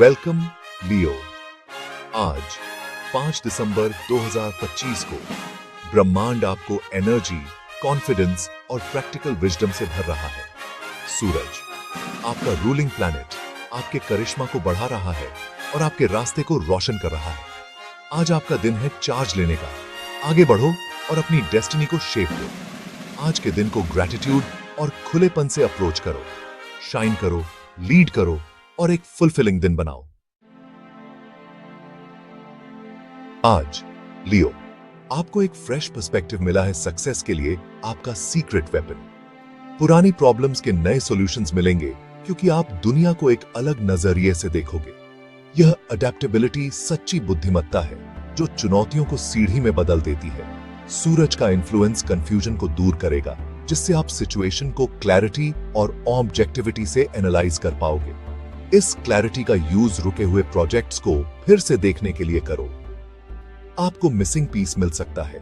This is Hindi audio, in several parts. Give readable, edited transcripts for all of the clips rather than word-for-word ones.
वेलकम लियो। आज 5 दिसंबर 2025 को ब्रह्मांड आपको एनर्जी, कॉन्फिडेंस और प्रैक्टिकल विजडम से भर रहा है। सूरज, आपका रूलिंग प्लैनेट, आपके करिश्मा को बढ़ा रहा है और आपके रास्ते को रोशन कर रहा है। आज आपका दिन है चार्ज लेने का। आगे बढ़ो और अपनी डेस्टिनी को शेप दो। आज के दिन को ग्रैटिट्यूड और खुलेपन से अप्रोच करो। शाइन करो, लीड करो और एक फुलफिलिंग दिन बनाओ। आज लियो, आपको एक फ्रेश पर्सपेक्टिव मिला है सक्सेस के लिए आपका सीक्रेट वेपन। पुरानी प्रॉब्लम्स के नए सॉल्यूशंस मिलेंगे क्योंकि आप दुनिया को एक अलग नजरिए से देखोगे। यह अडेप्टेबिलिटी सच्ची बुद्धिमत्ता है जो चुनौतियों को सीढ़ी में बदल देती है। सूरज का इन्फ्लुएंस कंफ्यूजन को दूर करेगा, जिससे आप सिचुएशन को क्लैरिटी और ऑब्जेक्टिविटी से एनालाइज कर पाओगे। इस क्लैरिटी का यूज रुके हुए प्रोजेक्ट्स को फिर से देखने के लिए करो। आपको मिसिंग पीस मिल सकता है।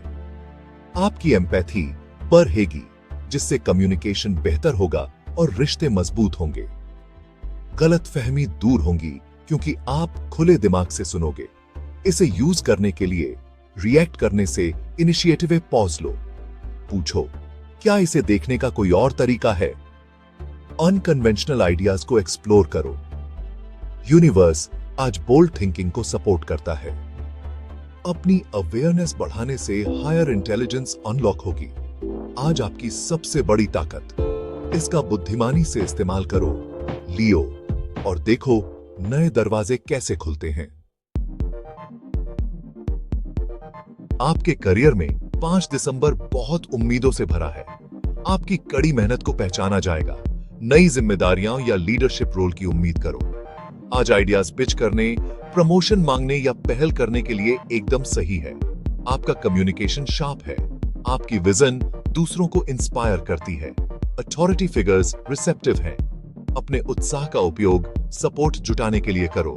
आपकी एम्पैथी बढ़ेगी, जिससे कम्युनिकेशन बेहतर होगा और रिश्ते मजबूत होंगे। गलतफहमी दूर होंगी क्योंकि आप खुले दिमाग से सुनोगे। इसे यूज करने के लिए रिएक्ट करने से इनिशिएटिव पॉज लो। पूछो, क्या इसे देखने का कोई और तरीका है? अनकन्वेंशनल आइडियाज को एक्सप्लोर करो। यूनिवर्स आज बोल्ड थिंकिंग को सपोर्ट करता है। अपनी अवेयरनेस बढ़ाने से हायर इंटेलिजेंस अनलॉक होगी। आज आपकी सबसे बड़ी ताकत। इसका बुद्धिमानी से इस्तेमाल करो लियो, और देखो नए दरवाजे कैसे खुलते हैं। आपके करियर में 5 दिसंबर बहुत उम्मीदों से भरा है। आपकी कड़ी मेहनत को पहचाना जाएगा। नई जिम्मेदारियां या लीडरशिप रोल की उम्मीद करो। आज आइडियाज पिच करने, प्रमोशन मांगने या पहल करने के लिए एकदम सही है। आपका कम्युनिकेशन शार्प है। आपकी विजन दूसरों को इंस्पायर करती है। अथॉरिटी फिगर्स रिसेप्टिव हैं। अपने उत्साह का उपयोग सपोर्ट जुटाने के लिए करो।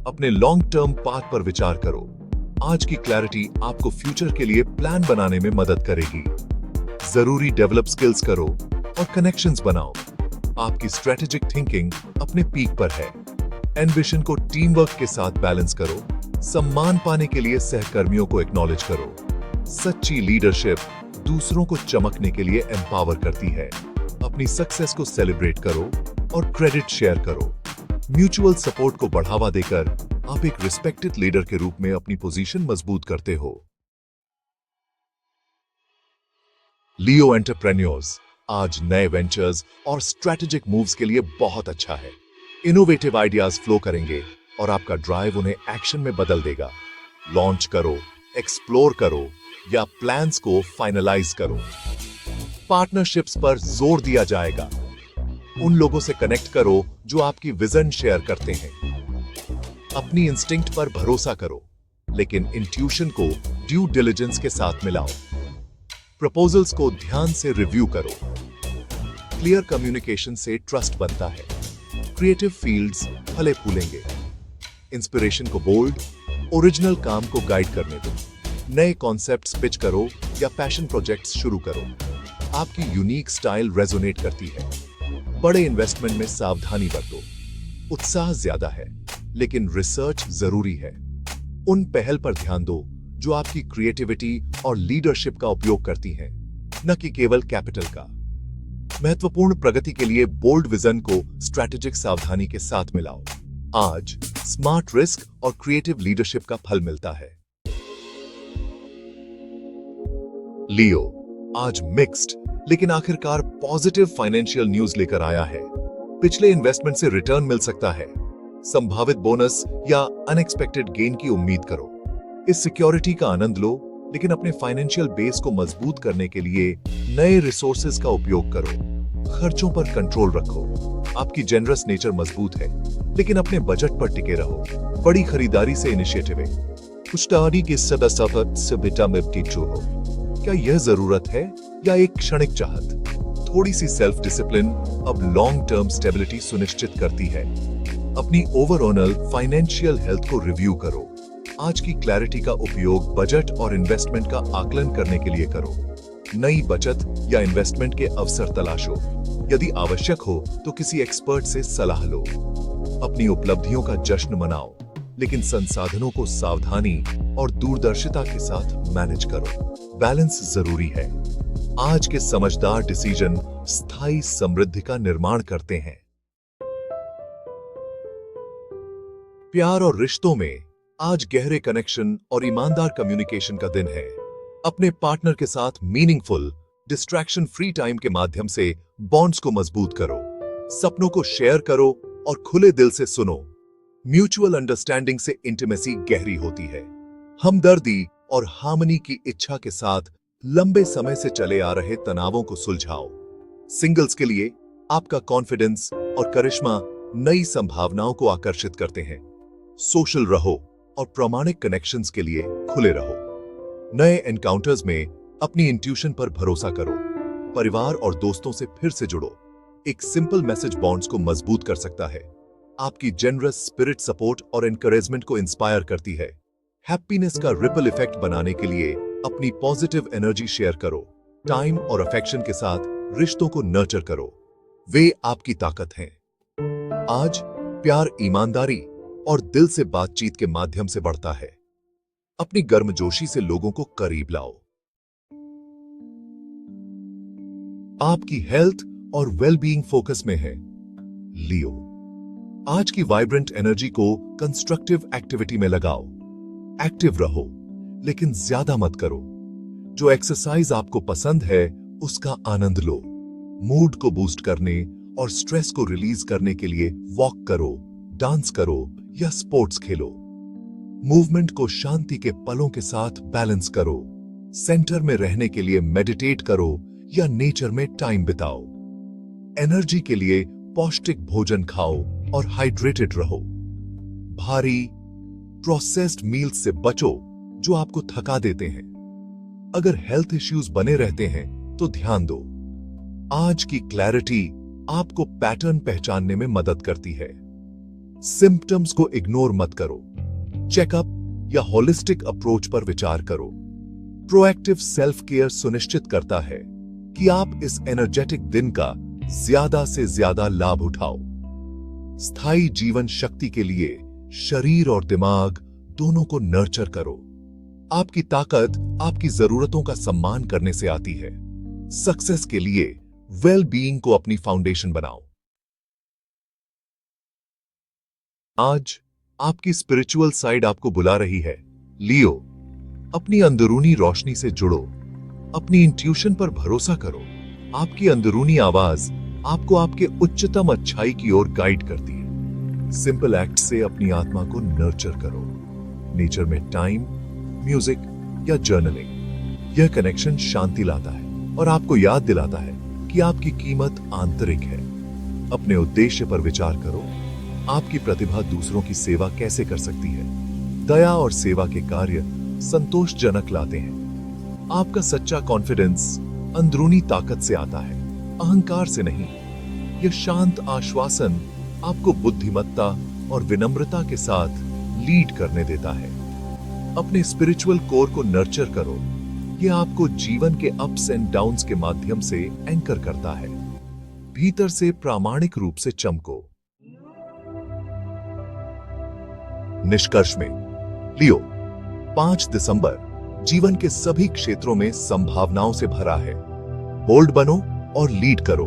अपने लॉन्ग टर्म पाथ पर विचार करो। आज की क्लैरिटी आपको फ्यूचर के लिए प्लान बनाने में मदद करेगी। जरूरी डेवलप स्किल्स करो और कनेक्शंस बनाओ। आपकी स्ट्रेटेजिक थिंकिंग अपने पीक पर है। एम्बिशन को टीम वर्क के साथ बैलेंस करो। सम्मान पाने के लिए सहकर्मियों को एक्नॉलेज करो। सच्ची लीडरशिप दूसरों को चमकने के लिए एम्पावर करती है। अपनी सक्सेस को सेलिब्रेट करो और क्रेडिट शेयर करो। म्यूचुअल सपोर्ट को बढ़ावा देकर आप एक रिस्पेक्टेड लीडर के रूप में अपनी पोजीशन मजबूत करते हो। लियो एंटरप्रेन्योर्स, आज नए वेंचर्स और स्ट्रेटेजिक मूव्स के लिए बहुत अच्छा है। इनोवेटिव आइडियाज फ्लो करेंगे और आपका ड्राइव उन्हें एक्शन में बदल देगा। लॉन्च करो, एक्सप्लोर करो या प्लान्स को फाइनलाइज करो। पार्टनरशिप्स पर जोर दिया जाएगा। उन लोगों से कनेक्ट करो जो आपकी विजन शेयर करते हैं। अपनी इंस्टिंक्ट पर भरोसा करो, लेकिन इंट्यूशन को ड्यू डिलिजेंस के साथ मिलाओ। प्रपोजल्स को ध्यान से रिव्यू करो। क्लियर कम्युनिकेशन से ट्रस्ट बनता है। क्रिएटिव फील्ड्स फले फूलेंगे। इंस्पिरेशन को बोल्ड, ओरिजिनल काम को गाइड करने दो। नए कॉन्सेप्ट्स पिच करो या पैशन प्रोजेक्ट्स शुरू करो। आपकी यूनिक स्टाइल रेजोनेट करती है। बड़े इन्वेस्टमेंट में सावधानी बरतो। उत्साह ज्यादा है, लेकिन रिसर्च जरूरी है। उन पहल पर ध्यान दो जो आपकी क्रिएटिविटी और लीडरशिप का उपयोग करती हैं, न कि केवल कैपिटल का। महत्वपूर्ण प्रगति के लिए बोल्ड विजन को स्ट्रैटेजिक सावधानी के साथ मिलाओ। आज स्मार्ट रिस्क और क्रिएटिव लीडरशिप का फल मिलता है। लियो आज मिक्स्ड लेकिन आखिरकार पॉजिटिव फाइनेंशियल न्यूज लेकर आया है। पिछले इन्वेस्टमेंट से रिटर्न मिल सकता है। संभावित बोनस या अनएक्सपेक्टेड गेन की उम्मीद करो। इस सिक्योरिटी का आनंद लो, लेकिन अपने फाइनेंशियल बेस को मजबूत करने के लिए नए रिसोर्सेज का उपयोग करो। खर्चों पर कंट्रोल रखो। आपकी जेनरस नेचर मजबूत है, लेकिन अपने बजट पर टिके रहो। बड़ी खरीदारी से इनिशिएटिव की सदा में हो। क्या यह जरूरत है या एक क्षणिक चाहत? थोड़ी सी सेल्फ डिसिप्लिन अब लॉन्ग टर्म स्टेबिलिटी सुनिश्चित करती है। अपनी ओवरऑल फाइनेंशियल हेल्थ को रिव्यू करो। आज की क्लैरिटी का उपयोग बजट और इन्वेस्टमेंट का आकलन करने के लिए करो। नई बचत या इन्वेस्टमेंट के अवसर तलाशो। यदि आवश्यक हो तो किसी एक्सपर्ट से सलाह लो। अपनी उपलब्धियों का जश्न मनाओ, लेकिन संसाधनों को सावधानी और दूरदर्शिता के साथ मैनेज करो। बैलेंस जरूरी है। आज के समझदार डिसीजन स्थायी समृद्धि का निर्माण करते हैं। प्यार और रिश्तों में आज गहरे कनेक्शन और ईमानदार कम्युनिकेशन का दिन है। अपने पार्टनर के साथ मीनिंगफुल, डिस्ट्रैक्शन फ्री टाइम के माध्यम से बॉन्ड्स को मजबूत करो। सपनों को शेयर करो और खुले दिल से सुनो। म्यूचुअल अंडरस्टैंडिंग से इंटीमेसी गहरी होती है। हमदर्दी और हार्मनी की इच्छा के साथ लंबे समय से चले आ रहे तनावों को सुलझाओ। सिंगल्स के लिए आपका कॉन्फिडेंस और करिश्मा नई संभावनाओं को आकर्षित करते हैं। सोशल रहो और प्रामाणिक कनेक्शंस के लिए खुले रहो। नए एनकाउंटर्स में अपनी इंट्यूशन पर भरोसा करो। परिवार और दोस्तों से फिर से जुड़ो। एक सिंपल मैसेज बॉन्ड्स को मजबूत कर सकता है। आपकी जेनरस स्पिरिट सपोर्ट और एनकरेजमेंट को इंस्पायर करती है। हैप्पीनेस का रिपल इफेक्ट बनाने के लिए अपनी पॉजिटिव एनर्जी शेयर करो। टाइम और अफेक्शन के साथ रिश्तों को नर्चर करो। वे आपकी ताकत हैं। आज प्यार ईमानदारी और दिल से बातचीत के माध्यम से बढ़ता है। अपनी गर्मजोशी से लोगों को करीब लाओ। आपकी हेल्थ और वेलबीइंग फोकस में है। लियो, आज की वाइब्रेंट एनर्जी को कंस्ट्रक्टिव एक्टिविटी में लगाओ। एक्टिव रहो, लेकिन ज्यादा मत करो। जो एक्सरसाइज आपको पसंद है उसका आनंद लो। मूड को बूस्ट करने और स्ट्रेस को रिलीज करने के लिए वॉक करो, डांस करो या स्पोर्ट्स खेलो। मूवमेंट को शांति के पलों के साथ बैलेंस करो। सेंटर में रहने के लिए मेडिटेट करो या नेचर में टाइम बिताओ। एनर्जी के लिए पौष्टिक भोजन खाओ और हाइड्रेटेड रहो। भारी प्रोसेस्ड मील्स से बचो जो आपको थका देते हैं। अगर हेल्थ इश्यूज बने रहते हैं तो ध्यान दो। आज की क्लैरिटी आपको पैटर्न पहचानने में मदद करती है। सिम्पटम्स को इग्नोर मत करो। चेकअप या होलिस्टिक अप्रोच पर विचार करो। प्रोएक्टिव सेल्फ केयर सुनिश्चित करता है कि आप इस एनर्जेटिक दिन का ज्यादा से ज्यादा लाभ उठाओ। स्थायी जीवन शक्ति के लिए शरीर और दिमाग दोनों को नर्चर करो। आपकी ताकत आपकी जरूरतों का सम्मान करने से आती है। सक्सेस के लिए वेल बीइंग को अपनी फाउंडेशन बनाओ। आज आपकी स्पिरिचुअल साइड आपको बुला रही है। लियो, अपनी अंदरूनी रोशनी से जुड़ो। अपनी इंट्यूशन पर भरोसा करो। आपकी अंदरूनी आवाज आपको आपके उच्चतम अच्छाई की ओर गाइड करती है। सिंपल एक्ट से अपनी आत्मा को नर्चर करो। नेचर में टाइम, म्यूजिक या जर्नलिंग, यह कनेक्शन शांति लाता है और आपको याद दिलाता है कि आपकी कीमत आंतरिक है। अपने उद्देश्य पर विचार करो। आपकी प्रतिभा दूसरों की सेवा कैसे कर सकती है। दया और सेवा के कार्य संतोषजनक लाते हैं। आपका सच्चा कॉन्फिडेंस अंदरूनी ताकत से आता है, अहंकार से नहीं। यह शांत आश्वासन आपको बुद्धिमत्ता और विनम्रता के साथ लीड करने देता है। अपने स्पिरिचुअल कोर को नर्चर करो। यह आपको जीवन के अप्स एंड डाउन्स के माध्यम से एंकर करता है। भीतर से प्रामाणिक रूप से चमको। निष्कर्ष में, लियो, 5 दिसंबर जीवन के सभी क्षेत्रों में संभावनाओं से भरा है। बोल्ड बनो और लीड करो।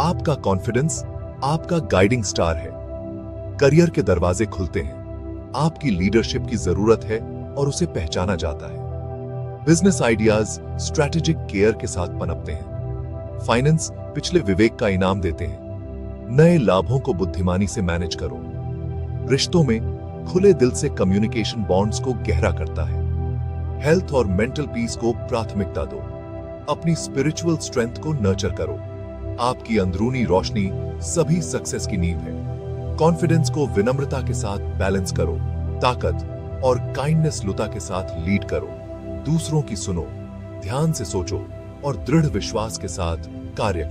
आपका कॉन्फिडेंस आपका गाइडिंग स्टार है। करियर के दरवाजे खुलते हैं। आपकी लीडरशिप की जरूरत है और उसे पहचाना जाता है। बिजनेस आइडियाज स्ट्रैटेजिक केयर के साथ पनपते हैं। फाइनेंस पिछले विवेक का इनाम देते हैं। नए लाभों को बुद्धिमानी से मैनेज करो। रिश्तों में खुले दिल से कम्युनिकेशन बॉन्ड्स को गहरा करता है। हेल्थ और मेंटल पीस को प्राथमिकता दो। अपनी स्पिरिचुअल स्ट्रेंथ को नर्चर करो। आपकी अंदरूनी रोशनी सभी सक्सेस की नींव है। कॉन्फिडेंस को विनम्रता के साथ बैलेंस करो। ताकत और काइंडनेस लुता के साथ लीड करो। दूसरों की सुनो, ध्यान से सोचो और दृढ़ विश्वास के साथ कार्य करो।